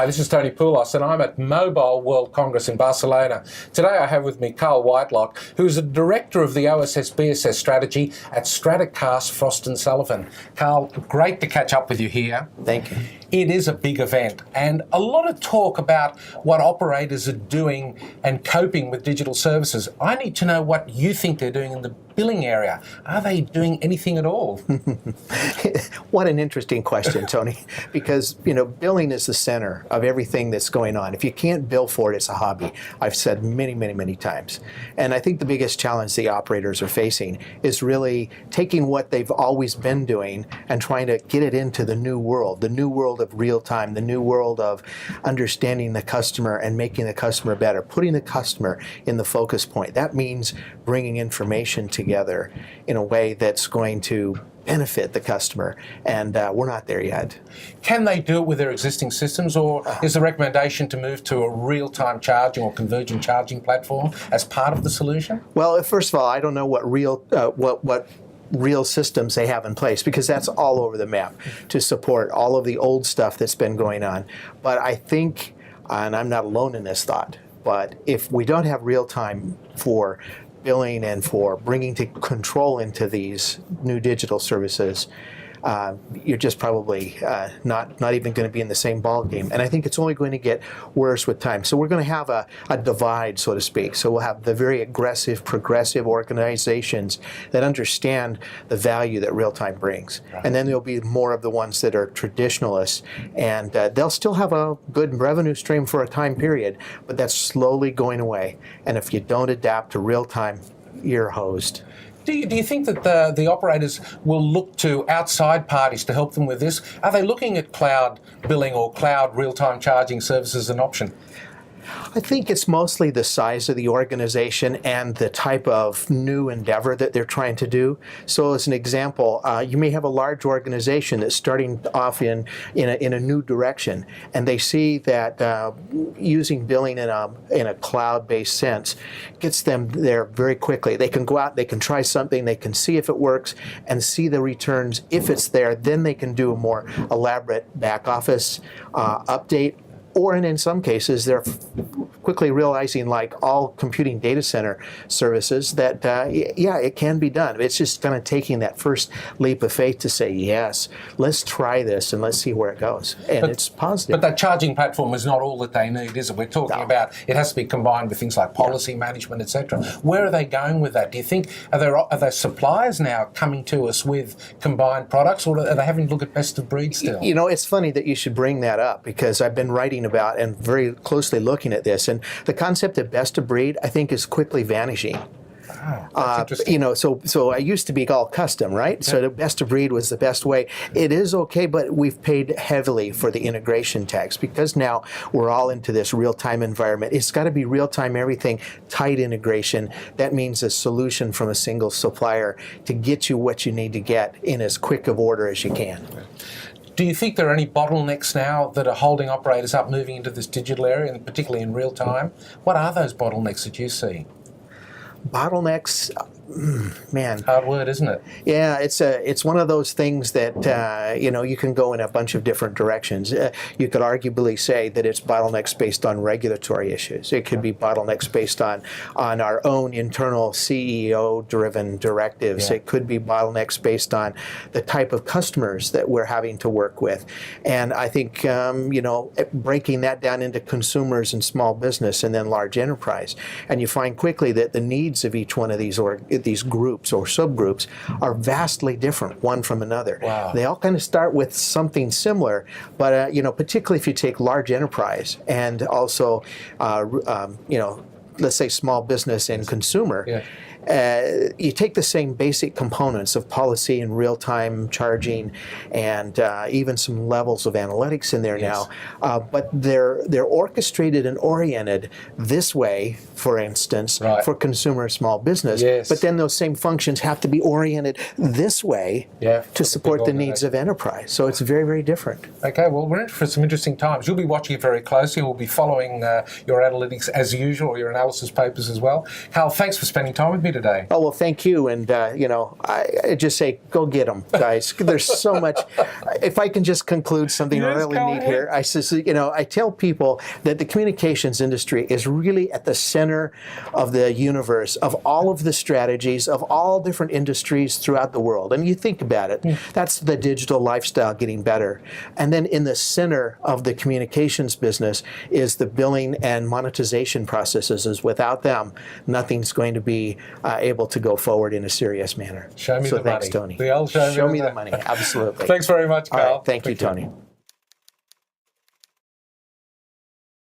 Hi, this is Tony Poulos, and I'm at Mobile World Congress in Barcelona. Today I have with me Karl Whitelock, who's the Director of the OSS BSS Strategy at Stratecast, Frost & Sullivan. Karl, great to catch up with you here. Thank you. It is a big event, and a lot of talk about what operators are doing and coping with digital services. I need to know what you think they're doing in the billing area. Are they doing anything at all? What an interesting question, Tony, because billing is the center of everything that's going on. If you can't bill for it, it's a hobby. I've said many times. And I think the biggest challenge the operators are facing is really taking what they've always been doing and trying to get it into the new world of real time, the new world of understanding the customer and making the customer better, putting the customer in the focus point. That means bringing information together in a way that's going to benefit the customer, and we're not there yet. Can they do it with their existing systems, or is the recommendation to move to a real-time charging or convergent charging platform as part of the solution? Well, first of all, I don't know what real systems they have in place, because that's all over the map to support all of the old stuff that's been going on. But I think, and I'm not alone in this thought, but if we don't have real time for billing and for bringing control into these new digital services, you're just probably not even going to be in the same ball game. And I think it's only going to get worse with time. So we're going to have a divide, so to speak. So we'll have the very aggressive, progressive organizations that understand the value that real time brings. Right. And then there'll be more of the ones that are traditionalists, and they'll still have a good revenue stream for a time period, but that's slowly going away. And if you don't adapt to real time, you're hosed. Do you think that the operators will look to outside parties to help them with this? Are they looking at cloud billing or cloud real-time charging services as an option? I think it's mostly the size of the organization and the type of new endeavor that they're trying to do. So as an example, you may have a large organization that's starting off in a new direction, and they see that using billing in a cloud-based sense gets them there very quickly. They can go out, they can try something, they can see if it works and see the returns. If it's there, then they can do a more elaborate back office update. Or in some cases, they're quickly realizing, like all computing data center services, that, yeah, it can be done. It's just kind of taking that first leap of faith to say, yes, let's try this and let's see where it goes. And it's positive. But that charging platform is not all that they need, is it? We're talking about it has to be combined with things like policy management, etc. Where are they going with that? Do you think, are there suppliers now coming to us with combined products, or are they having to look at best of breed still? It's funny that you should bring that up, because I've been writing about and very closely looking at this, and the concept of best of breed, I think, is quickly vanishing. Oh, that's interesting. So I used to be all custom, right? Yeah. So the best of breed was the best way. It is okay, but we've paid heavily for the integration tax, because now we're all into this real-time environment. It's got to be real-time everything, tight integration. That means a solution from a single supplier to get you what you need to get in as quick of order as you can. Do you think there are any bottlenecks now that are holding operators up moving into this digital area, and particularly in real time? What are those bottlenecks that you see? Bottlenecks, man. Hard word, isn't it? Yeah, it's one of those things that you can go in a bunch of different directions. You could arguably say that it's bottlenecks based on regulatory issues. It could be bottlenecks based on our own internal CEO-driven directives. Yeah. It could be bottlenecks based on the type of customers that we're having to work with. And I think breaking that down into consumers and small business and then large enterprise, and you find quickly that the needs of each one of these groups or subgroups are vastly different one from another. Wow. They all kind of start with something similar, but particularly if you take large enterprise and also let's say small business and consumer. Yeah. You take the same basic components of policy and real-time charging and even some levels of analytics in there. Yes. Now, but they're orchestrated and oriented this way, for instance, right, for consumer small business. Yes. But then those same functions have to be oriented this way, yeah, to support the needs of enterprise. So it's very, very different. Okay, well, we're in for some interesting times. You'll be watching it very closely. We'll be following your analytics as usual, your analysis papers as well. Karl, thanks for spending time with me today. Oh, well, thank you. And, I just say, go get them, guys. There's so much. if I can just conclude something Yes, really go neat ahead. here, I tell people that the communications industry is really at the center of the universe of all of the strategies of all different industries throughout the world. And you think about it, that's the digital lifestyle getting better. And then in the center of the communications business is the billing and monetization processes. As without them, nothing's going to be able to go forward in a serious manner. Show me so the thanks, money. Tony. The old show me the money. Absolutely. Thanks very much, All Carl. right. Thank you, Tony.